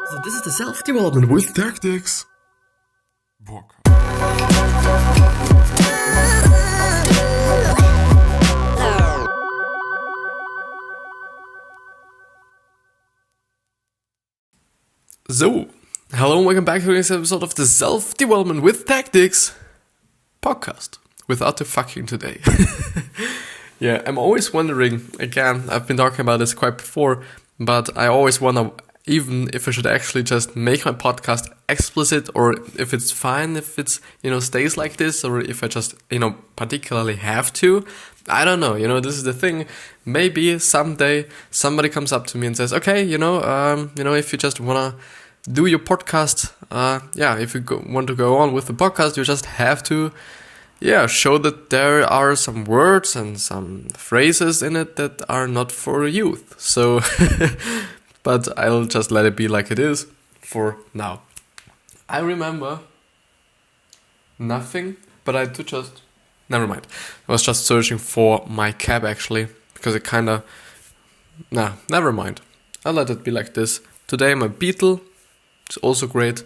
So this is the self-development with tactics book. So, hello and welcome back to this episode of the Self-Development with Tactics podcast. Without the fucking today. Yeah, I'm always wondering, again, I've been talking about this quite before, but I always wonder even if I should actually just make my podcast explicit, or if it's fine if it's, stays like this, or if I just, particularly have to. I don't know, this is the thing. Maybe someday somebody comes up to me and says, okay, if you just wanna do your podcast, if you want to go on with the podcast, you just have to, show that there are some words and some phrases in it that are not for youth. So, but I'll just let it be like it is for now. I remember nothing, but I do just, never mind. I was just searching for my cap actually, because it never mind. I'll let it be like this. Today my Beatle is also great.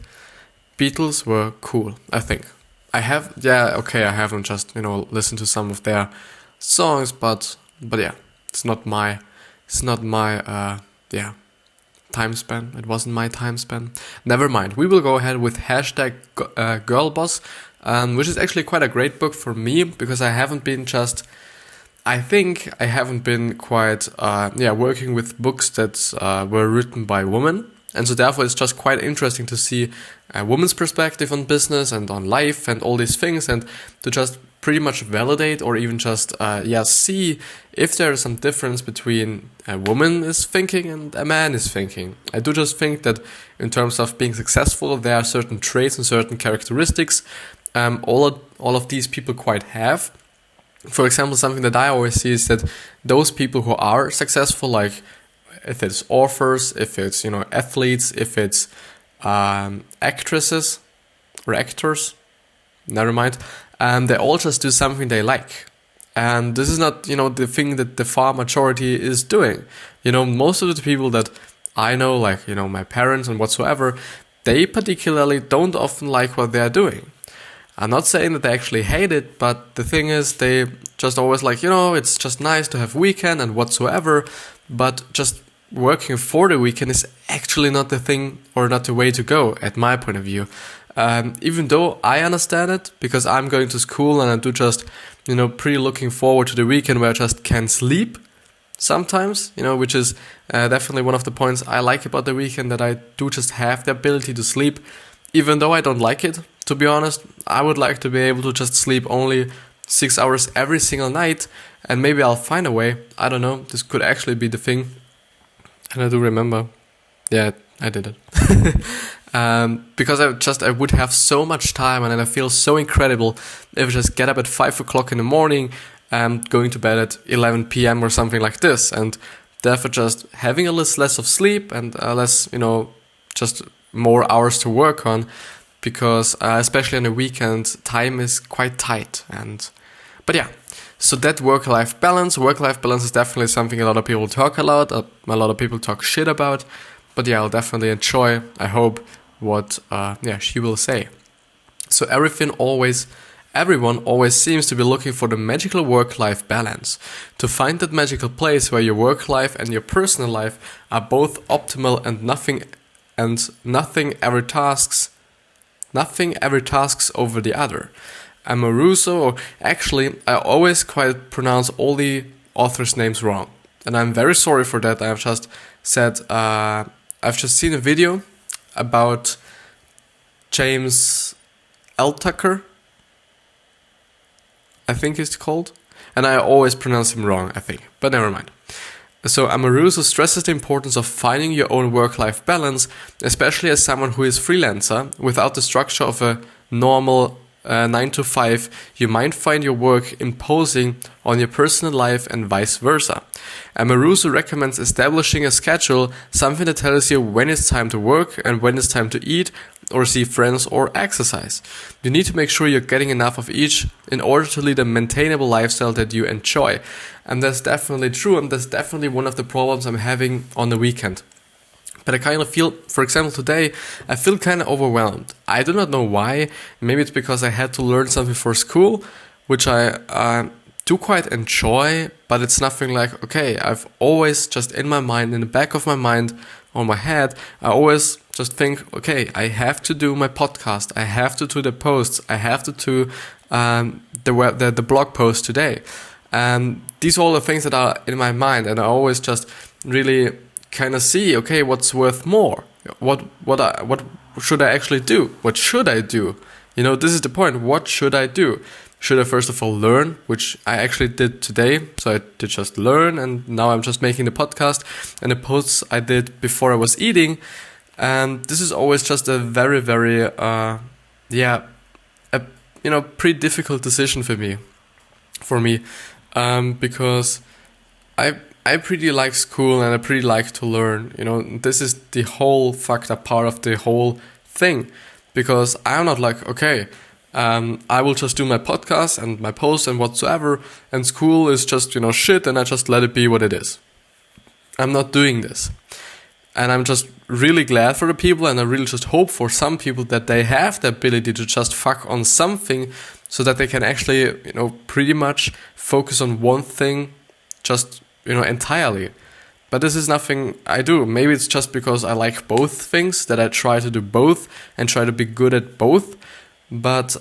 Beatles were cool, I think. I haven't just, listened to some of their songs, but yeah, it's not my time span. It wasn't my time span. Never mind. We will go ahead with hashtag girlboss, which is actually quite a great book for me, because I haven't been quite, working with books that were written by women. And so therefore it's just quite interesting to see a woman's perspective on business and on life and all these things, and to just pretty much validate or even just see if there is some difference between a woman is thinking and a man is thinking. I do just think that in terms of being successful, there are certain traits and certain characteristics all of these people quite have. For example, something that I always see is that those people who are successful, like if it's authors, if it's, athletes, if it's actresses or actors, never mind, they all just do something they like. And this is not, the thing that the far majority is doing. Most of the people that I know, like, my parents and whatsoever, they particularly don't often like what they're doing. I'm not saying that they actually hate it, but the thing is, they just always like, it's just nice to have weekend and whatsoever, but just working for the weekend is actually not the thing or not the way to go, at my point of view. Even though I understand it, because I'm going to school and I do just, pretty looking forward to the weekend where I just can sleep sometimes, which is definitely one of the points I like about the weekend, that I do just have the ability to sleep, even though I don't like it, to be honest. I would like to be able to just sleep only 6 hours every single night, and maybe I'll find a way. I don't know, this could actually be the thing. And I do remember, I did it. Because I would have so much time, and then I feel so incredible if I just get up at 5 o'clock in the morning and going to bed at 11 p.m. or something like this, and therefore just having a little less of sleep and less, just more hours to work on, because especially on the weekend, time is quite tight. But yeah. So that work-life balance is definitely something a lot of people talk a lot of people talk shit about, but I'll definitely enjoy, I hope, what she will say. So everyone always seems to be looking for the magical work-life balance, to find that magical place where your work life and your personal life are both optimal, and nothing ever tasks over the other. Amaruso, or actually, I always quite pronounce all the authors' names wrong, and I'm very sorry for that. I've just seen a video about James Altucher, I think it's called, and I always pronounce him wrong, I think, but never mind. So Amaruso stresses the importance of finding your own work-life balance, especially as someone who is freelancer. Without the structure of a normal 9 to 5, you might find your work imposing on your personal life and vice versa. Amaruso recommends establishing a schedule, something that tells you when it's time to work and when it's time to eat or see friends or exercise. You need to make sure you're getting enough of each in order to lead a maintainable lifestyle that you enjoy. And that's definitely true, and that's definitely one of the problems I'm having on the weekend. But I kind of feel, for example, today, I feel kind of overwhelmed. I do not know why. Maybe it's because I had to learn something for school, which I do quite enjoy, but it's nothing like, okay, I've always just in my mind, in the back of my mind, on my head, I always just think, okay, I have to do my podcast, I have to do the posts, I have to do the blog post today. And these are all the things that are in my mind, and I always just really kind of see, okay, what's worth more? What should I actually do? What should I do? You know, this is the point. What should I do? Should I first of all learn, which I actually did today? So I did just learn, and now I'm just making the podcast and the posts I did before I was eating. And this is always just a very, very, pretty difficult decision for me, because I pretty like school and I pretty like to learn. You know, this is the whole fucked up part of the whole thing, because I'm not like, okay, I will just do my podcast and my posts and whatsoever, and school is just, you know, shit, and I just let it be what it is. I'm not doing this. And I'm just really glad for the people, and I really just hope for some people that they have the ability to just fuck on something so that they can actually, you know, pretty much focus on one thing just, you know, entirely. But this is nothing I do. Maybe it's just because I like both things that I try to do both and try to be good at both. But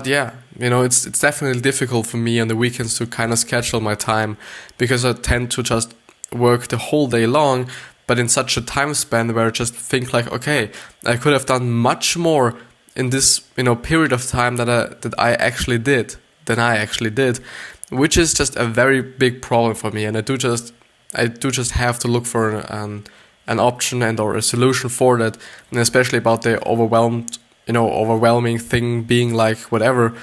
yeah, you know, it's definitely difficult for me on the weekends to kind of schedule my time, because I tend to just work the whole day long, but in such a time span where I just think like, okay, I could have done much more in this, you know, period of time that I actually did, which is just a very big problem for me. And I do just have to look for an option and or a solution for that, and especially about the overwhelming thing being like whatever.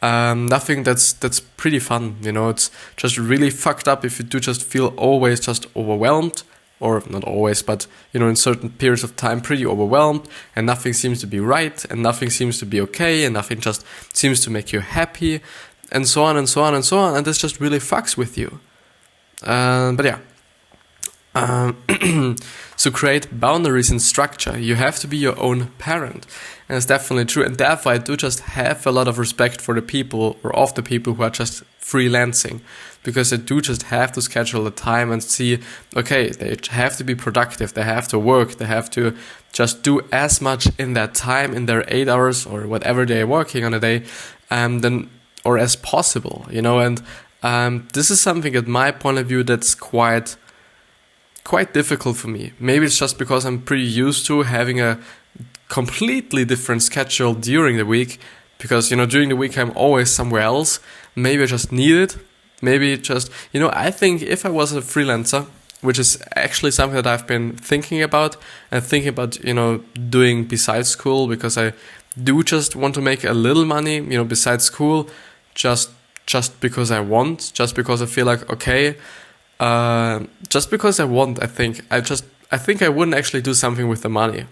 Nothing that's pretty fun, you know. It's just really fucked up if you do just feel always just overwhelmed, or not always, but, you know, in certain periods of time pretty overwhelmed, and nothing seems to be right, and nothing seems to be okay, and nothing just seems to make you happy, and so on and so on and so on, and this just really fucks with you. But yeah. So create boundaries and structure. You have to be your own parent. And it's definitely true. And therefore I do just have a lot of respect for the people, or of the people who are just freelancing. Because they do just have to schedule the time and see, okay, they have to be productive, they have to work, they have to just do as much in that time, in their 8 hours or whatever they're working on a day, or as possible, you know. And this is something at my point of view that's quite difficult for me. Maybe it's just because I'm pretty used to having a completely different schedule during the week, because, you know, during the week I'm always somewhere else. Maybe I just need it. Maybe just, you know, I think if I was a freelancer, which is actually something that I've been thinking about, you know, doing besides school, because I do just want to make a little money, you know, besides school, just because I want, just because I feel like, okay, just because I want, I think I wouldn't actually do something with the money.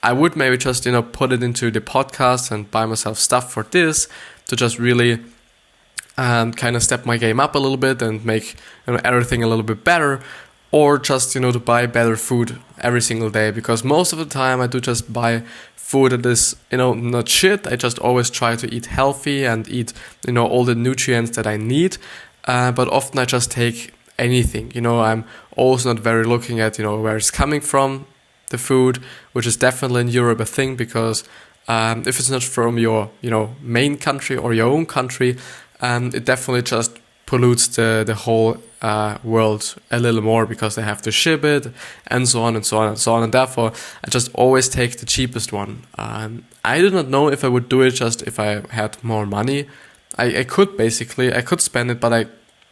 I would maybe just, you know, put it into the podcast and buy myself stuff for this to just really kind of step my game up a little bit and make, you know, everything a little bit better, or just, you know, to buy better food every single day, because most of the time I do just buy food that is, you know, not shit. I just always try to eat healthy and eat, you know, all the nutrients that I need, but often I just take anything, you know. I'm also not very looking at, you know, where it's coming from, the food, which is definitely in Europe a thing, because if it's not from your, you know, main country or your own country, it definitely just pollutes the whole world a little more, because they have to ship it and so on and so on and so on, and therefore I just always take the cheapest one. I do not know if I would do it just if I had more money. I could spend it, but I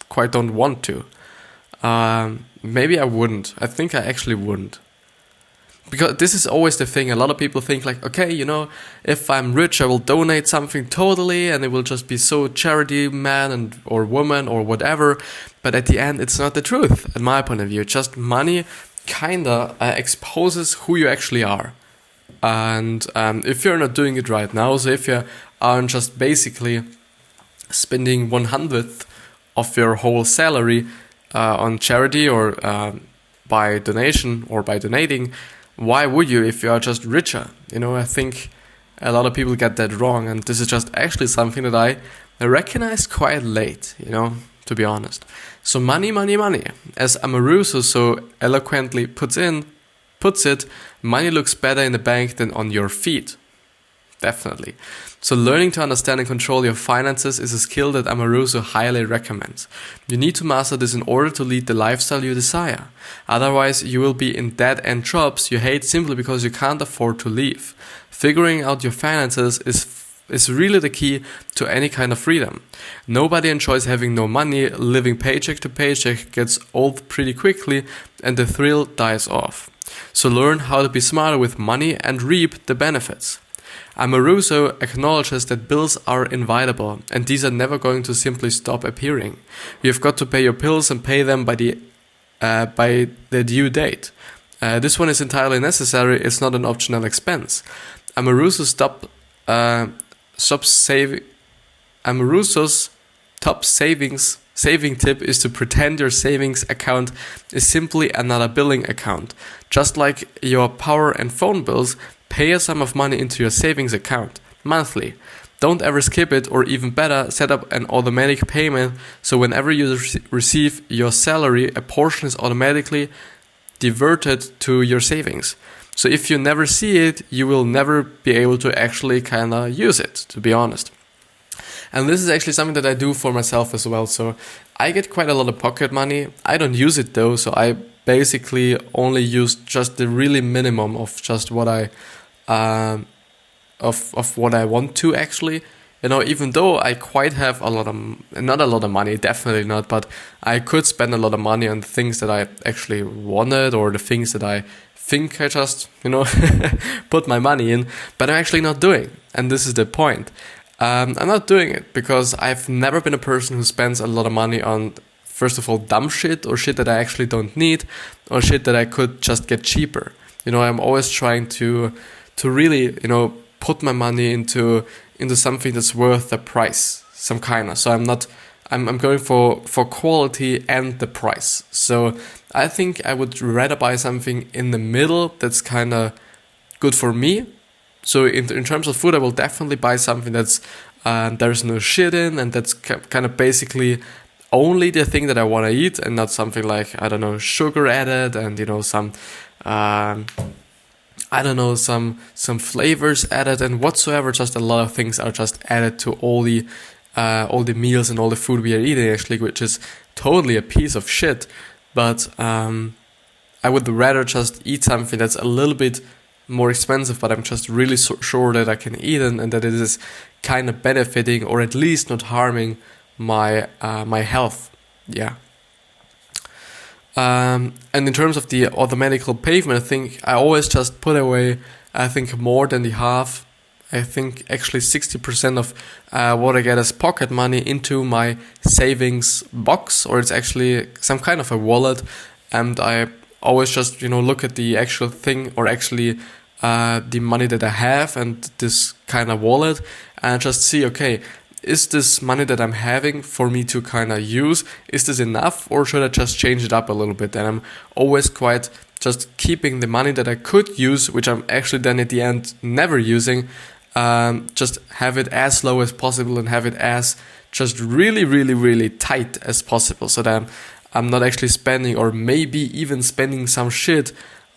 quite don't want to. Maybe I wouldn't. I think I actually wouldn't. Because this is always the thing. A lot of people think like, okay, you know, if I'm rich, I will donate something totally, and it will just be so charity man or woman or whatever. But at the end, it's not the truth, in my point of view. Just money kinda exposes who you actually are. And if you're not doing it right now, so if you aren't just basically spending 1/100th of your whole salary on charity, or by donation or by donating, why would you if you are just richer? I think a lot of people get that wrong, and this is just actually something that I recognized quite late, to be honest. So money, money, money. As Amaruso so eloquently puts it, money looks better in the bank than on your feet. Definitely. So learning to understand and control your finances is a skill that Amaruso highly recommends. You need to master this in order to lead the lifestyle you desire. Otherwise, you will be in dead-end jobs you hate simply because you can't afford to leave. Figuring out your finances is really the key to any kind of freedom. Nobody enjoys having no money. Living paycheck to paycheck gets old pretty quickly, and the thrill dies off. So learn how to be smarter with money and reap the benefits. Amaruso acknowledges that bills are inevitable, and these are never going to simply stop appearing. You've got to pay your bills and pay them by the due date. This one is entirely necessary. It's not an optional expense. Amaruso's top saving tip is to pretend your savings account is simply another billing account. Just like your power and phone bills, pay a sum of money into your savings account monthly. Don't ever skip it, or even better, set up an automatic payment so whenever you receive your salary, a portion is automatically diverted to your savings. So if you never see it, you will never be able to actually use it, to be honest. And this is actually something that I do for myself as well. So I get quite a lot of pocket money. I don't use it though, so I basically only use just the really minimum of just what I of what I want to actually. Even though I quite have not a lot of money, definitely not, but I could spend a lot of money on the things that I actually wanted, or the things that I think I just, put my money in, but I'm actually not doing. And this is the point. I'm not doing it because I've never been a person who spends a lot of money on, first of all, dumb shit or shit that I actually don't need, or shit that I could just get cheaper. I'm always trying to really, put my money into something that's worth the price, some kind of. So I'm going for quality and the price. So I think I would rather buy something in the middle that's kind of good for me. So in terms of food, I will definitely buy something that's there's no shit in, and that's kind of basically only the thing that I want to eat, and not something like, I don't know, sugar added and some some flavors added and whatsoever. Just a lot of things are just added to all the meals and all the food we are eating actually, which is totally a piece of shit. But I would rather just eat something that's a little bit more expensive, but I'm just really sure that I can eat it, and that it is kind of benefiting, or at least not harming my health. Yeah. And in terms of the automatical payment, I think I always just put away, I think, more than the half. I think actually 60% of what I get as pocket money into my savings box, or it's actually some kind of a wallet. And I always just, look at the actual thing, or actually the money that I have and this kind of wallet, and just see, okay, is this money that I'm having for me to kind of use, is this enough, or should I just change it up a little bit? And I'm always quite just keeping the money that I could use, which I'm actually then at the end never using, just have it as low as possible and have it as just really, really, really tight as possible, so that I'm not actually spending, or maybe even spending some shit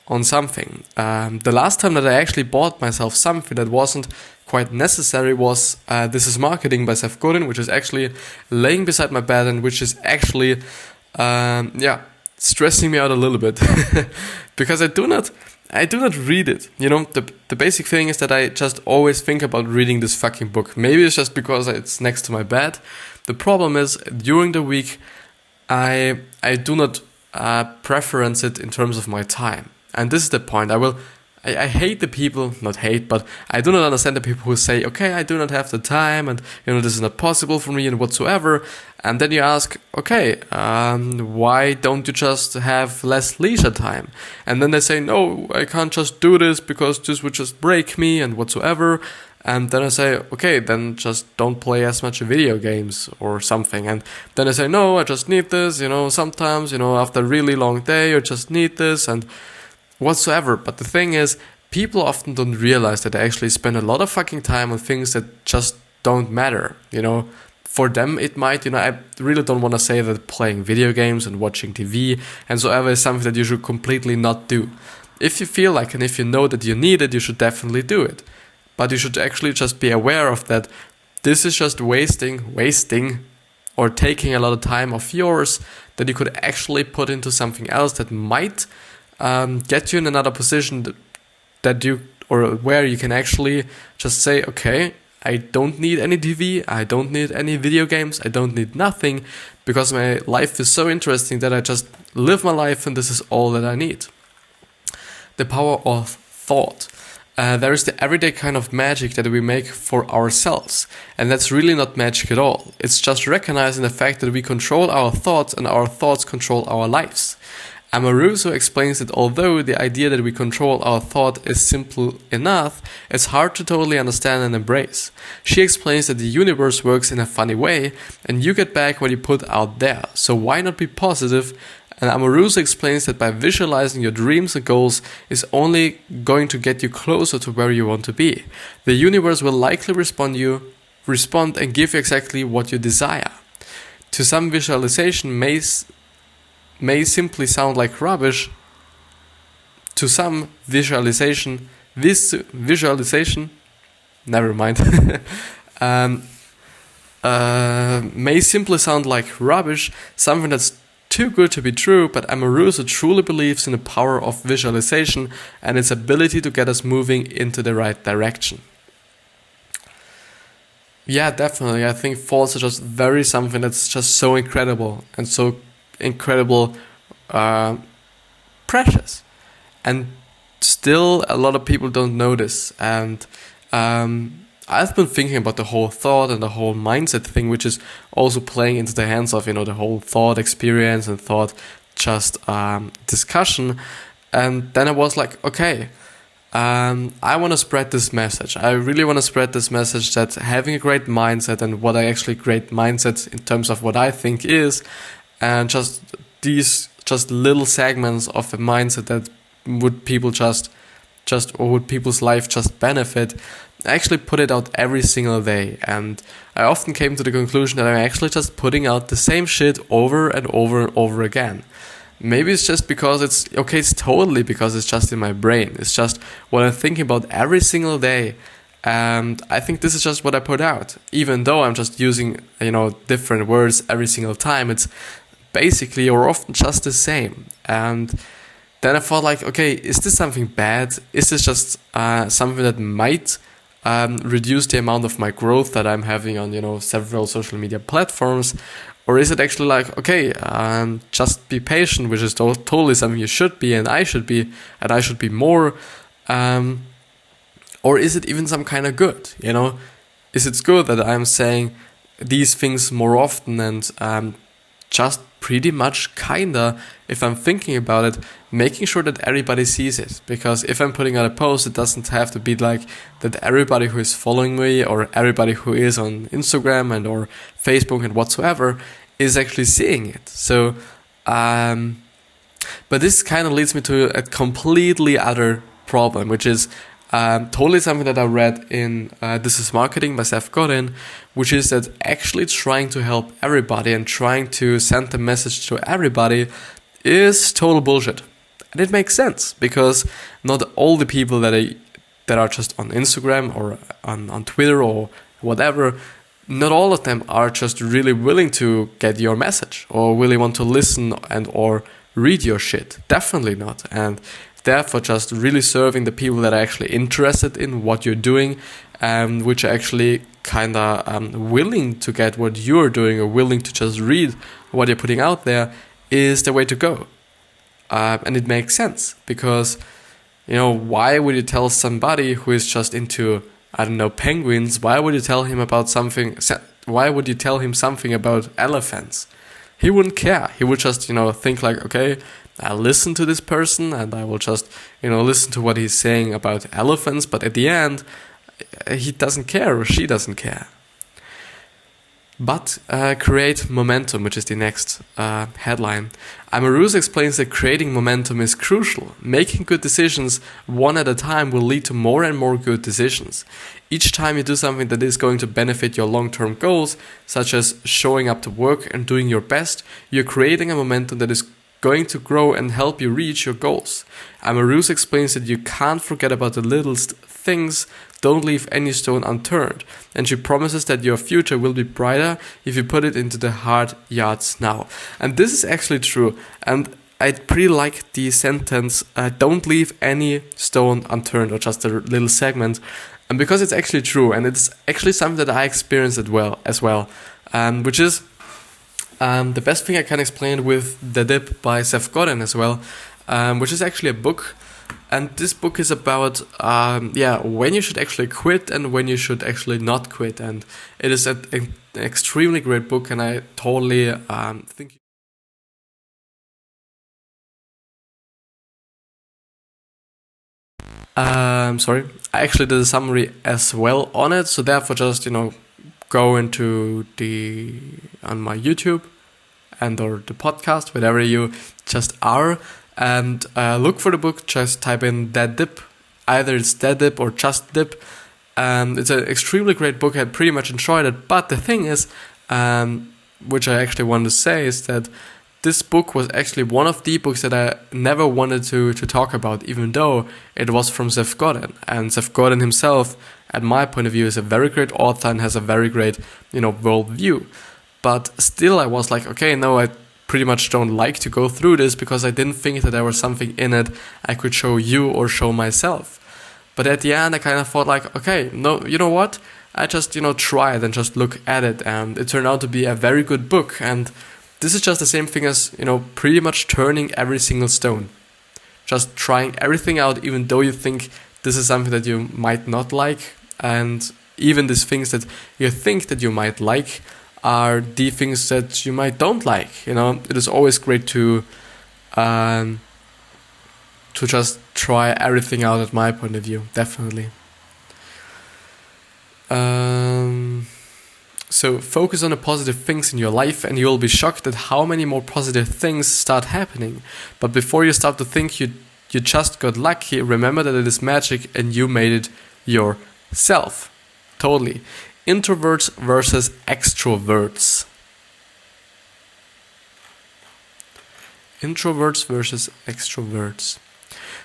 on something. The last time that I actually bought myself something that wasn't quite necessary was This Is Marketing by Seth Godin, which is actually laying beside my bed, and which is actually stressing me out a little bit because I do not read it. The basic thing is that I just always think about reading this fucking book. Maybe it's just because it's next to my bed. The problem is, during the week I do not preference it in terms of my time. And this is the point. I hate the people, not hate, but I do not understand the people who say, okay, I do not have the time, and this is not possible for me and whatsoever. And then you ask, okay, why don't you just have less leisure time? And then they say, no, I can't just do this because this would just break me and whatsoever. And then I say, okay, then just don't play as much video games or something. And then I say, no, I just need this, sometimes, after a really long day, you just need this and whatsoever. But the thing is, people often don't realize that they actually spend a lot of fucking time on things that just don't matter, For them, it might, I really don't want to say that playing video games and watching TV and so ever is something that you should completely not do. If you feel like and if you know that you need it, you should definitely do it. But you should actually just be aware of that this is just wasting or taking a lot of time of yours that you could actually put into something else that might get you in another position that you, or where you can actually just say, okay, I don't need any TV, I don't need any video games, I don't need nothing, because my life is so interesting that I just live my life and this is all that I need. The power of thought. There is the everyday kind of magic that we make for ourselves, and that's really not magic at all. It's just recognizing the fact that we control our thoughts and our thoughts control our lives. Amaruso explains that although the idea that we control our thought is simple enough, it's hard to totally understand and embrace. She explains that the universe works in a funny way, and you get back what you put out there, so why not be positive? And Amaruso explains that by visualizing your dreams and goals is only going to get you closer to where you want to be. The universe will likely respond and give you exactly what you desire. To some, visualization may simply sound like rubbish. To some, visualization, never mind, may simply sound like rubbish, something that's too good to be true, but Amaruso truly believes in the power of visualization and its ability to get us moving into the right direction. Yeah, definitely. I think thoughts are just very something that's just so incredible and so incredible precious. And still a lot of people don't notice. And I've been thinking about the whole thought and the whole mindset thing, which is also playing into the hands of, the whole thought experience and thought just discussion. And then I was like, okay, I want to spread this message. I really want to spread this message that having a great mindset and what I actually great mindset in terms of what I think is, and just these just little segments of a mindset that would people or would people's life just benefit. I actually put it out every single day, and I often came to the conclusion that I'm actually just putting out the same shit over and over and over again. Maybe it's just because it's totally because it's just in my brain. It's just what I'm thinking about every single day, and I think this is just what I put out. Even though I'm just using, different words every single time, it's basically or often just the same. And then I thought like, okay, is this something bad? Is this just something that might reduce the amount of my growth that I'm having on, several social media platforms? Or is it actually like, okay, just be patient, which is totally something you should be, and I should be more? Or is it even some kind of good, Is it good that I'm saying these things more often and just pretty much kinda, if I'm thinking about it, making sure that everybody sees it? Because if I'm putting out a post, it doesn't have to be like that everybody who is following me or everybody who is on Instagram and or Facebook and whatsoever is actually seeing it. So, but this kind of leads me to a completely other problem, which is totally something that I read in This is Marketing by Seth Godin, which is that actually trying to help everybody and trying to send the message to everybody is total bullshit. And it makes sense, because not all the people that are just on Instagram or on Twitter or whatever, not all of them are just really willing to get your message or really want to listen and or read your shit. Definitely not. And therefore just really serving the people that are actually interested in what you're doing, which are actually kind of willing to get what you're doing or willing to just read what you're putting out there is the way to go. And it makes sense, because, why would you tell somebody who is just into, penguins, why would you tell him something about elephants? He wouldn't care. He would just, think like, okay, I'll listen to this person and I will just, listen to what he's saying about elephants. But at the end, he doesn't care or she doesn't care. But create momentum, which is the next headline. Amaruso explains that creating momentum is crucial. Making good decisions one at a time will lead to more and more good decisions. Each time you do something that is going to benefit your long-term goals, such as showing up to work and doing your best, you're creating a momentum that is going to grow and help you reach your goals. Amaruso explains that you can't forget about the littlest things, don't leave any stone unturned, and she promises that your future will be brighter if you put it into the hard yards now. And this is actually true, and I pretty like the sentence, don't leave any stone unturned, or just a little segment, and because it's actually true, and it's actually something that I experienced as well, which is the best thing I can explain with The Dip by Seth Godin as well, which is actually a book. And this book is about, when you should actually quit and when you should actually not quit. And it is an extremely great book, and I totally think... Sorry, I actually did a summary as well on it, so therefore just, go into on my YouTube or the podcast, whatever you just are, and look for the book. Just type in That Dip, either it's That Dip or just Dip. It's an extremely great book. I pretty much enjoyed it, but the thing is, which I actually wanted to say, is that this book was actually one of the books that I never wanted to talk about, even though it was from Seth Godin. And Seth Godin himself, at my point of view, is a very great author and has a very great, worldview. But still I was like, okay, no, I pretty much don't like to go through this because I didn't think that there was something in it I could show you or show myself. But at the end I kind of thought like, okay, no, you know what? I just, try it and just look at it, and it turned out to be a very good book. And this is just the same thing as, pretty much turning every single stone. Just trying everything out, even though you think this is something that you might not like. And even these things that you think that you might like are the things that you might don't like. It is always great to just try everything out, at my point of view, definitely. So focus on the positive things in your life, and you'll be shocked at how many more positive things start happening. But before you start to think you just got lucky, remember that it is magic and you made it yourself. Totally. Introverts versus extroverts. Introverts versus extroverts.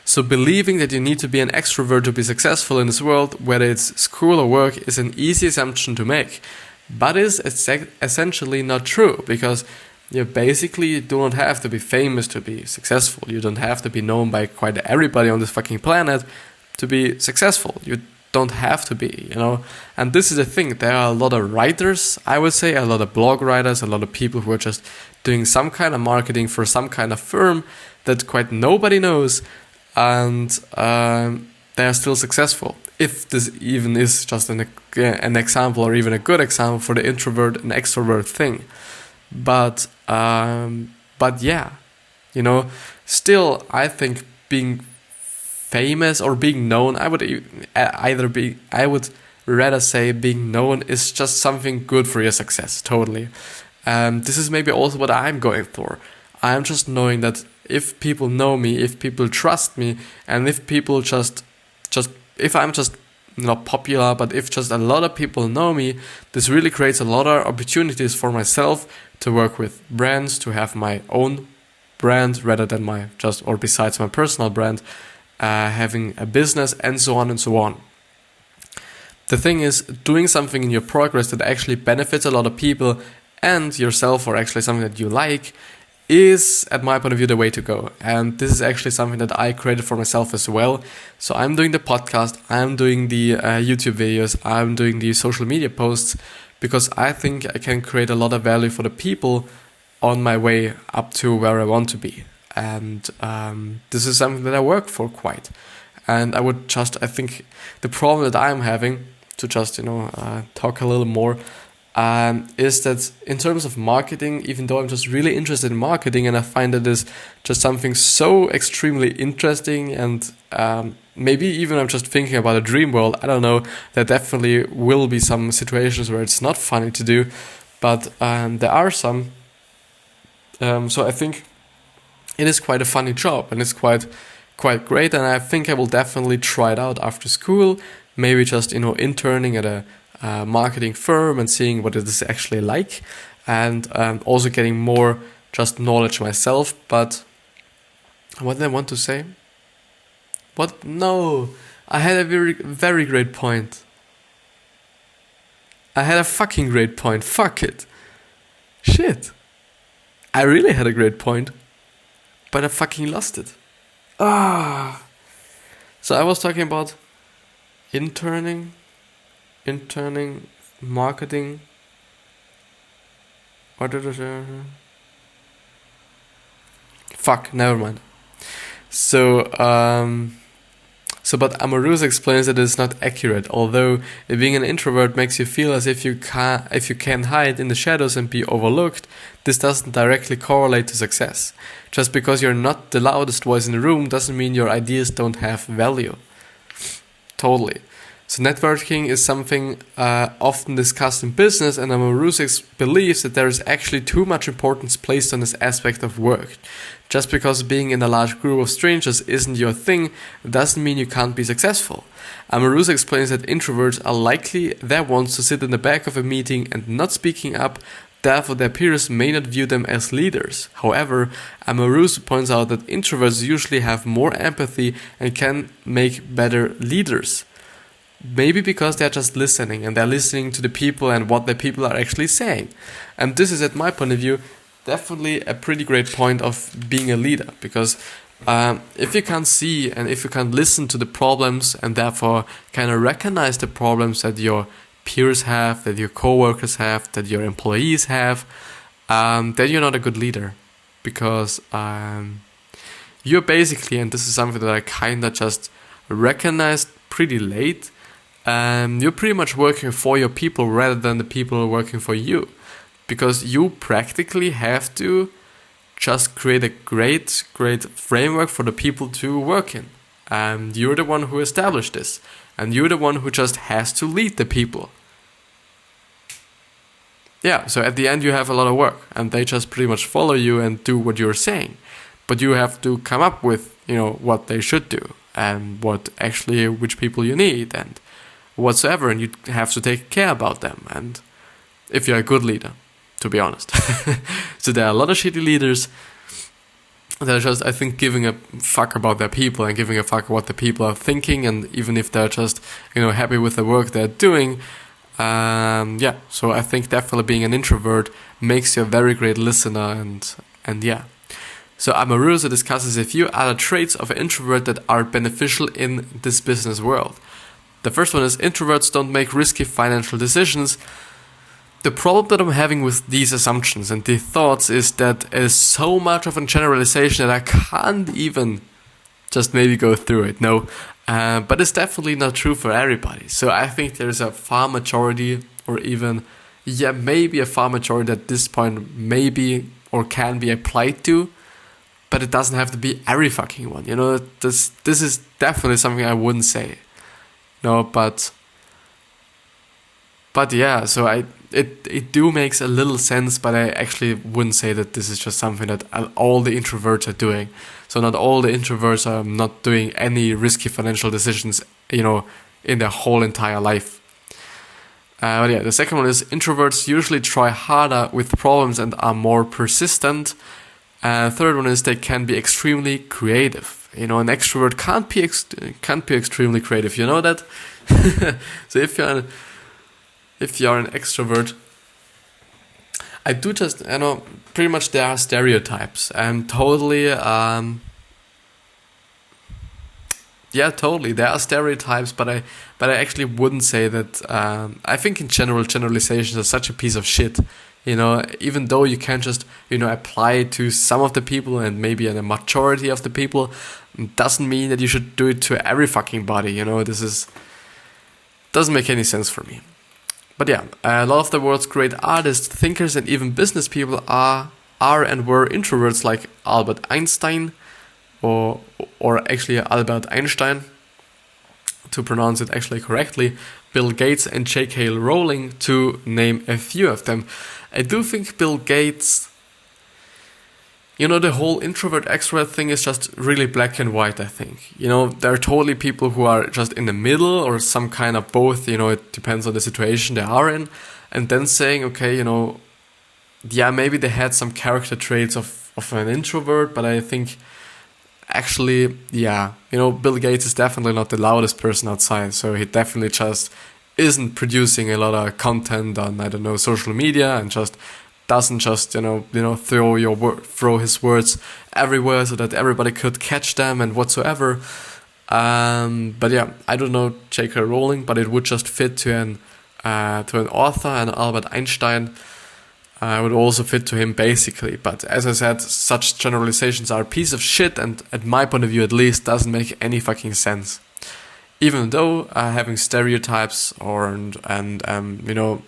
So believing that you need to be an extrovert to be successful in this world, whether it's school or work, is an easy assumption to make. But it's essentially not true, because you basically do not have to be famous to be successful. You don't have to be known by quite everybody on this fucking planet to be successful. You don't have to be, And this is the thing. There are a lot of writers, I would say, a lot of blog writers, a lot of people who are just doing some kind of marketing for some kind of firm that quite nobody knows, and they are still successful. If this even is just an example, or even a good example for the introvert and extrovert thing. But yeah, still I think being famous or being known, I would rather say being known is just something good for your success, totally. This is maybe also what I'm going for. I'm just knowing that if people know me, if people trust me, and if people if I'm just not popular, but if just a lot of people know me, this really creates a lot of opportunities for myself to work with brands, to have my own brand rather than besides my personal brand, having a business, and so on and so on. The thing is, doing something in your progress that actually benefits a lot of people and yourself, or actually something that you like, is, at my point of view, the way to go. And this is actually something that I created for myself as well. So I'm doing the podcast, I'm doing the YouTube videos, I'm doing the social media posts, because I think I can create a lot of value for the people on my way up to where I want to be. And this is something that I work for quite. And I think the problem that I'm having, to just, talk a little more, is that in terms of marketing, even though I'm just really interested in marketing and I find that it's just something so extremely interesting, and maybe even I'm just thinking about a dream world, I don't know, there definitely will be some situations where it's not funny to do, but there are some. So I think it is quite a funny job, and it's quite great, and I think I will definitely try it out after school, maybe just interning at a marketing firm and seeing what it is actually like, and also getting more just knowledge myself. But what did I want to say? What? No, I had a very great point. I had a fucking great point. Fuck it. Shit. I really had a great point, but I fucking lost it. So I was talking about interning, marketing. What did I say? Fuck, never mind. So, but Amaruso explains that it's not accurate, although being an introvert makes you feel as if you can hide in the shadows and be overlooked. This doesn't directly correlate to success. Just because you're not the loudest voice in the room doesn't mean your ideas don't have value. Totally. So networking is something often discussed in business, and Amaruso believes that there is actually too much importance placed on this aspect of work. Just because being in a large group of strangers isn't your thing doesn't mean you can't be successful. Amaruso explains that introverts are likely the ones to sit in the back of a meeting and not speaking up, therefore their peers may not view them as leaders. However, Amaruso points out that introverts usually have more empathy and can make better leaders. Maybe because they're just listening, and they're listening to the people and what the people are actually saying. And this is, at my point of view, definitely a pretty great point of being a leader, because if you can't see and if you can't listen to the problems and therefore kind of recognize the problems that your peers have, that your coworkers have, that your employees have, then you're not a good leader, because you're basically, and this is something that I kind of just recognized pretty late, you're pretty much working for your people rather than the people working for you, because you practically have to just create a great framework for the people to work in, and you're the one who established this, and you're the one who just has to lead the people. Yeah, so at the end you have a lot of work, and they just pretty much follow you and do what you're saying, but you have to come up with what they should do and which people you need and whatsoever, and you have to take care about them, and if you're a good leader, to be honest. So there are a lot of shitty leaders that are just, I think, giving a fuck about their people and giving a fuck what the people are thinking, and even if they're just happy with the work they're doing. So I think definitely being an introvert makes you a very great listener, and yeah. So Amaruso discusses a few other traits of an introvert that are beneficial in this business world. The first one is introverts don't make risky financial decisions. The problem that I'm having with these assumptions and these thoughts is that it is so much of a generalization that I can't even just maybe go through it. No, but it's definitely not true for everybody. So I think there's a far majority, or even, maybe a far majority at this point maybe or can be applied to, but it doesn't have to be every fucking one. This is definitely something I wouldn't say. No, but yeah, so it do makes a little sense, but I actually wouldn't say that this is just something that all the introverts are doing. So not all the introverts are not doing any risky financial decisions, in their whole entire life. But yeah, the second one is introverts usually try harder with problems and are more persistent. Third one is they can be extremely creative. An extrovert can't be extremely creative. You know that? So if you're an extrovert, I do just, pretty much there are stereotypes, and totally, totally there are stereotypes, but I actually wouldn't say that. I think in general, generalizations are such a piece of shit. Even though you can just, apply it to some of the people and maybe a majority of the people, doesn't mean that you should do it to every fucking body. This doesn't make any sense for me. But yeah, a lot of the world's great artists, thinkers, and even business people are and were introverts, like Albert Einstein, or actually Albert Einstein, to pronounce it actually correctly, Bill Gates and J.K. Rowling, to name a few of them. I do think Bill Gates, the whole introvert extrovert thing is just really black and white, I think. There are totally people who are just in the middle or some kind of both, it depends on the situation they are in. And then saying, okay, yeah, maybe they had some character traits of an introvert, but I think actually, yeah, Bill Gates is definitely not the loudest person outside, so he definitely just isn't producing a lot of content on, I don't know, social media, and just doesn't just throw his words everywhere so that everybody could catch them and whatsoever. But yeah, I don't know J.K. Rowling, but it would just fit to an author, and Albert Einstein would also fit to him basically. But as I said, such generalizations are a piece of shit, and at my point of view at least, doesn't make any fucking sense. Even though having stereotypes and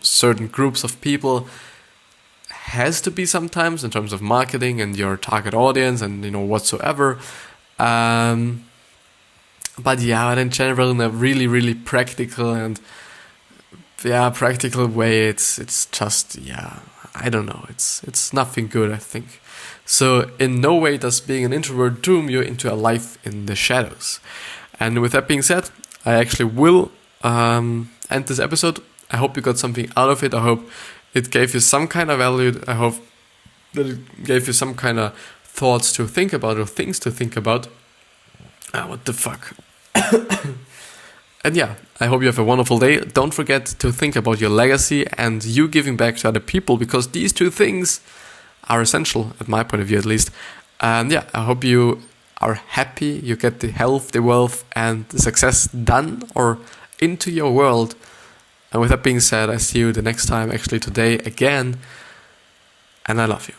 certain groups of people has to be sometimes in terms of marketing and your target audience and whatsoever. But yeah, in general, in a really, really practical way, it's just, yeah, I don't know, it's nothing good, I think. So in no way does being an introvert doom you into a life in the shadows. And with that being said, I actually will end this episode. I hope you got something out of it. I hope it gave you some kind of value. I hope that it gave you some kind of thoughts to think about or things to think about. What the fuck? And yeah, I hope you have a wonderful day. Don't forget to think about your legacy and you giving back to other people, because these two things are essential, at my point of view at least. And yeah, I hope you are happy, you get the health, the wealth, and the success done or into your world. And with that being said, I see you the next time, actually today again, and I love you.